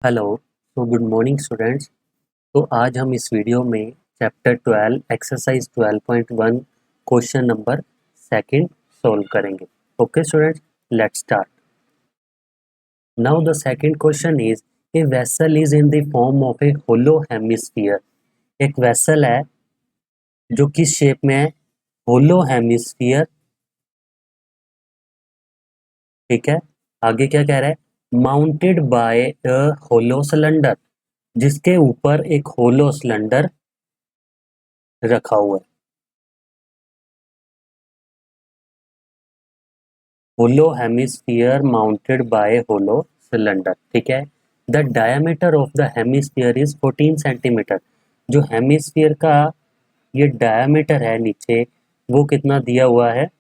Hello. Good morning students. तो आज हम इस वीडियो में chapter 12 exercise 12.1 question number second solve करेंगे। Okay students, let's start. Now the second question is a vessel is in the form of a hollow hemisphere. एक vessel है जो किस शेप में है? Hollow hemisphere. ठीक है, आगे क्या कह रहा है? Mounted by a hollow cylinder, जिसके ऊपर एक होलो सिलेंडर रखा हुआ है। Hollow hemisphere mounted by hollow cylinder. ठीक है, the diameter of the hemisphere is 14 centimetre. जो हेमिस्फीयर का ये डायमीटर है नीचे, वो कितना दिया हुआ है?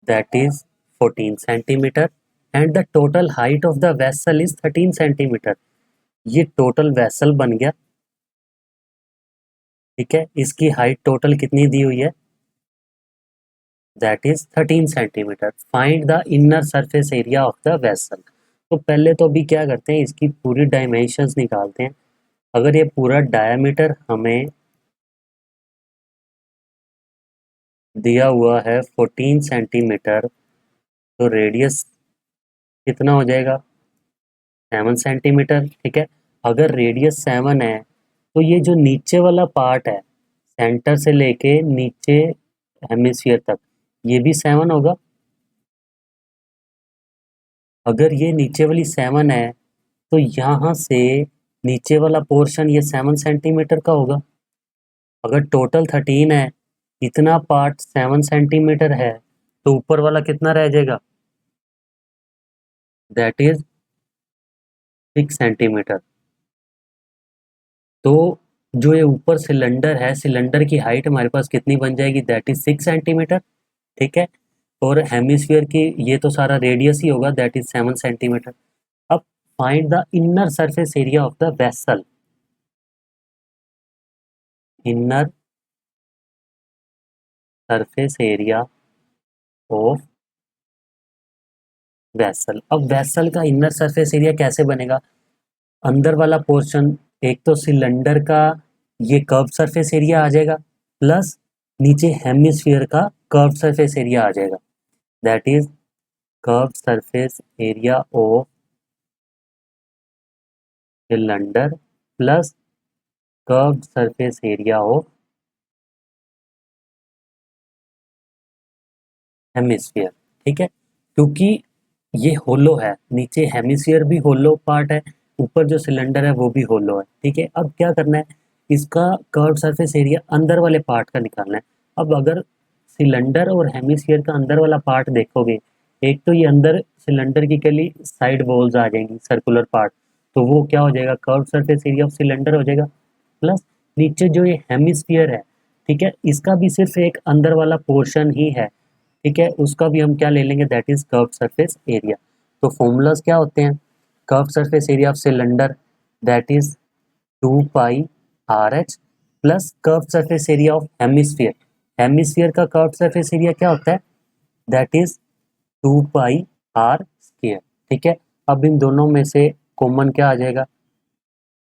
That is 14 centimetre. And the total height of the vessel is 13 centimetre. ये टोटल वेसल बन गया। ठीक है, इसकी हाइट टोटल कितनी दी हुई है? That is 13 centimetre. Find the inner surface area of the vessel. तो पहले तो अभी क्या करते हैं, इसकी पूरी डायमेंशंस निकालते हैं। अगर ये पूरा डायमीटर हमें दिया हुआ है 14 सेंटीमीटर, तो रेडियस कितना हो जाएगा? 7 सेंटीमीटर। ठीक है, अगर रेडियस 7 है तो ये जो नीचे वाला पार्ट है, सेंटर से लेके नीचे हेमिस्फीयर तक, ये भी 7 होगा। अगर ये नीचे वाली 7 है तो यहाँ से नीचे वाला पोर्शन ये 7 सेंटीमीटर का होगा। अगर टोटल 13 है, इतना पार्ट 7 सेंटीमीटर है, तो ऊपर वाला कितना रह जाएगा? That is 6 centimetre. तो जो ये ऊपर सिलेंडर है, सिलेंडर की हाइट हमारे पास कितनी बन जाएगी? That is 6 centimetre. ठीक है, और हेमिस्फीयर की ये तो सारा रेडियस ही होगा, दैट इज 7 सेंटीमीटर। अब find the inner surface area of the vessel. Inner surface area of vessel. अब वेसल का इनर सरफेस एरिया कैसे बनेगा? अंदर वाला पोर्शन, एक तो सिलेंडर का ये कर्व सरफेस एरिया आ जाएगा, प्लस नीचे हेमिस्फीयर का कर्व सरफेस एरिया आ जाएगा। That is curve surface area of cylinder plus curve surface area of hemisphere. ठीक है, क्योंकि ये होलो है, नीचे हेमिस्फीयर भी होलो पार्ट है, ऊपर जो सिलेंडर है वो भी होलो है। ठीक है, अब क्या करना है, इसका कर्व सरफेस एरिया अंदर वाले पार्ट का निकालना है। अब अगर सिलेंडर और हेमिस्फीयर का अंदर वाला पार्ट देखोगे, एक तो ये अंदर सिलेंडर की कली साइड वॉल्स आ जाएंगी, सर्कुलर पार्ट, तो वो क्या हो जाएगा? Curve surface area of cylinder हो जाएगा। प्लस नीचे जो ये हेमिस्फीयर है, ठीक है, इसका भी सिर्फ एक अंदर वाला पोर्शन ही है। ठीक है, उसका भी हम क्या ले लेंगे? That is curve surface area. तो फॉर्मूलाज क्या होते हैं? Curve surface area of cylinder that is 2 pi RH plus curve surface area of hemisphere. Hemisphere का कर्व सरफेस एरिया क्या होता है? That is 2 pi R²। ठीक है, अब इन दोनों में से कॉमन क्या आ जाएगा?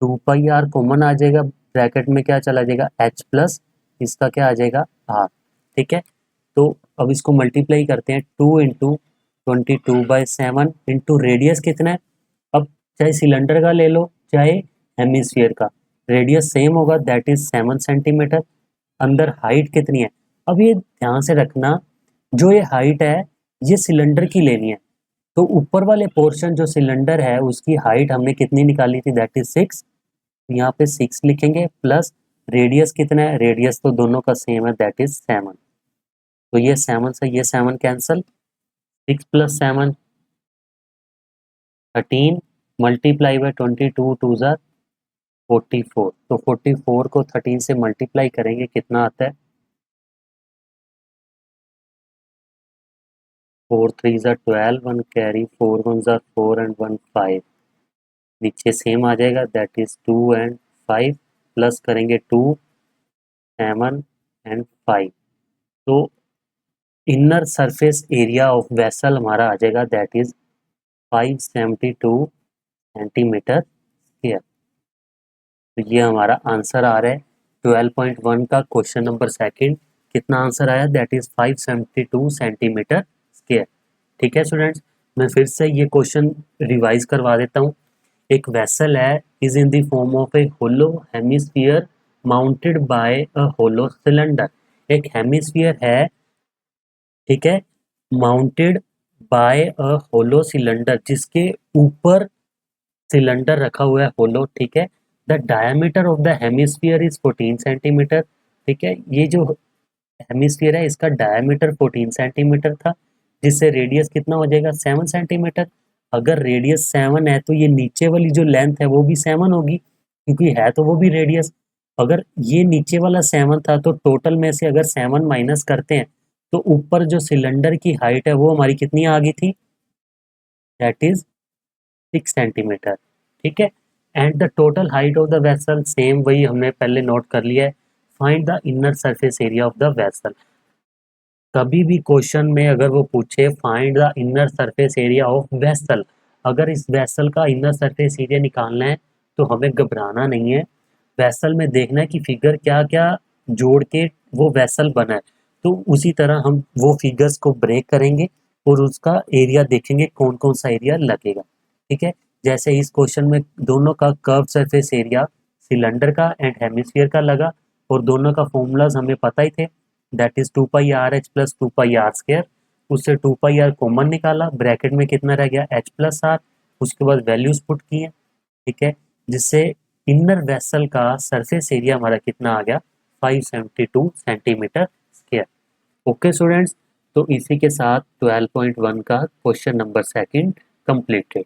2 पाई R कॉमन आ जाएगा, ब्रैकेट में क्या चला जाएगा? H प्लस इसका क्या आ जाएगा? R। ठीक है, तो अब इसको मल्टीप्लाई करते हैं, 2 × 22/7 इंटू रेडियस कितना है? अब चाहे सिलेंडर का ले लो चाहे हेमिस्फीयर का, रेडियस सेम होगा, दैट इज 7 सेंटीमीटर। अंदर हाइट कितनी है? अब ये ध्यान से रखना, जो ये हाइट है ये सिलेंडर की लेनी है। तो ऊपर वाले पोर्शन जो सिलेंडर है उसकी हाइट हमने कितनी निकाली थी? That is 6। यहाँ पे 6 लिखेंगे, प्लस रेडियस कितना है? रेडियस तो दोनों का सेम है, दैट इज 7। तो ये 7 से ये 7 कैंसल, 6 + 7 13, मल्टीप्लाई बाय 22 2 ज़ा 44। तो 44 को 13 से मल्टीप्लाई करेंगे, कितना आता है? 4 3 ज़ा 12, 1 कैरी, 4 1 ज़ा 4 एंड 1 5। नीचे सेम आ जाएगा, दैट इज 2 एंड 5, प्लस करेंगे 2 7 एंड 5। तो inner surface area of vessel हमारा आ जाएगा, दैट इज 572 सेंटीमीटर स्क्वायर। तो ये हमारा आंसर आ रहा है 12.1 का क्वेश्चन नंबर सेकंड। कितना आंसर आया? That is 572 centimetre square. ठीक है स्टूडेंट्स, मैं फिर से ये क्वेश्चन रिवाइज करवा देता हूँ। एक वेसल है is in the form of a hollow hemisphere mounted by a hollow cylinder. एक हेमिस्फीयर है, ठीक है, mounted by a hollow cylinder, जिसके ऊपर सिलेंडर रखा हुआ है होलो, ठीक है। The diameter of the hemisphere is 14 centimetre. ठीक है, ये जो हेमिस्फीयर है इसका डायमीटर 14 सेंटीमीटर था, जिससे रेडियस कितना हो जाएगा? 7 सेंटीमीटर। अगर रेडियस 7 है तो ये नीचे वाली जो लेंथ है वो भी 7 होगी, क्योंकि है तो वो भी रेडियस। अगर ये नीचे वाला 7 था तो टोटल में से अगर 7 माइनस करते हैं तो ऊपर जो सिलेंडर की हाइट है वो हमारी कितनी आ गई थी? That is 6 centimetre. ठीक है, and the total height of the vessel, same वही हमने पहले नोट कर लिया है। Find the inner surface area of the vessel. कभी भी क्वेश्चन में अगर वो पूछे find the inner surface area of vessel, अगर इस वेसल का इनर सरफेस एरिया निकालना है तो हमें घबराना नहीं है। वेसल में देखना है कि फिगर क्या क्या जोड़ के वो वेसल बना है, तो उसी तरह हम वो फिगर्स को ब्रेक करेंगे और उसका एरिया देखेंगे कौन कौन सा एरिया लगेगा। ठीक है, जैसे इस क्वेश्चन में दोनों का कर्व सरफेस एरिया सिलेंडर का एंड हेमिस्फीयर का लगा, और दोनों का फॉर्मूलाज हमें पता ही थे, that is 2πr(h) plus 2πr²। उससे 2πr कॉमन निकाला, ब्रैकेट में कितना रह गया? h plus R. उसके बाद वैल्यूज पुट किए, ठीक है, जिससे इनर वेसल का सरफेस एरिया हमारा कितना आ गया? 572 सेंटीमीटर स्क्वायर। ओके स्टूडेंट्स, तो इसी के साथ 12.1 का क्वेश्चन नंबर सेकंड कंप्लीटेड।